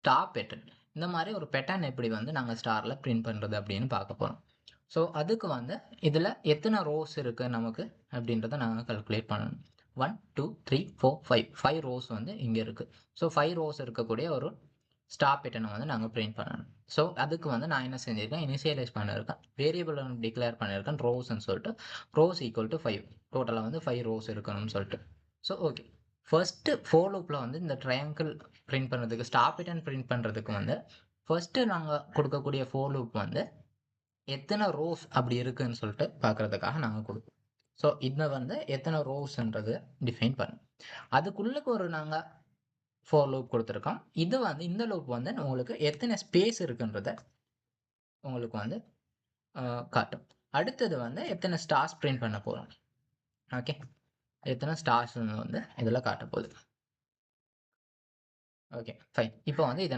Star pattern. இந்த மாதிரி ஒரு பேட்டர்ன் எப்படி வந்து நாங்கள் ஸ்டாரில் பிரிண்ட் பண்ணுறது அப்படின்னு பார்க்க போகிறோம். ஸோ அதுக்கு வந்து இதில் எத்தனை ரோஸ் இருக்குது நமக்கு அப்படின்றத நாங்கள் கல்குலேட் பண்ணணும். 1 2 3 4 5 ரோஸ் வந்து இங்கே இருக்குது. ஸோ 5 ரோஸ் இருக்கக்கூடிய ஒரு ஸ்டார் பேட்டர்னை வந்து நாங்கள் பிரிண்ட் பண்ணணும். ஸோ அதுக்கு வந்து நான் என்ன செஞ்சுருக்கேன், இனிஷியலைஸ் பண்ணியிருக்கேன், வேரியபிள் டிக்ளேர் பண்ணியிருக்கேன் ரோஸ்ன்னு சொல்லிட்டு. ரோஸ் ஈக்குவல் டு 5, டோட்டலாக வந்து 5 ரோஸ் இருக்கணும்னு சொல்லிட்டு. ஸோ ஓகே, ஃபர்ஸ்ட்டு ஃபோர் லூப்பில் வந்து இந்த ட்ரையாங்கிள் பிரிண்ட் பண்ணுறதுக்கு, ஸ்டார் பேட்டர்ன் பிரிண்ட் பண்ணுறதுக்கு வந்து ஃபர்ஸ்ட்டு நாங்கள் கொடுக்கக்கூடிய ஃபோர் லூப் வந்து எத்தனை ரோஸ் அப்படி இருக்குன்னு சொல்லிட்டு பார்க்கறதுக்காக நாங்கள் கொடுப்போம். ஸோ இதை வந்து எத்தனை ரோஸ்ன்றது டிஃபைன் பண்ணும். அதுக்குள்ளுக்கு ஒரு நாங்கள் ஃபோர் லூப் கொடுத்துருக்கோம். இது வந்து இந்த லூப் வந்து உங்களுக்கு எத்தனை ஸ்பேஸ் இருக்குன்றத உங்களுக்கு வந்து காட்டும். அடுத்தது வந்து எத்தனை ஸ்டார்ஸ் பிரிண்ட் பண்ண போகிறோம். ஓகே, எத்தனை ஸ்டார்ஸ் வந்து இதில் காட்ட போகுது. Okay fine. இப்போ வந்து இதை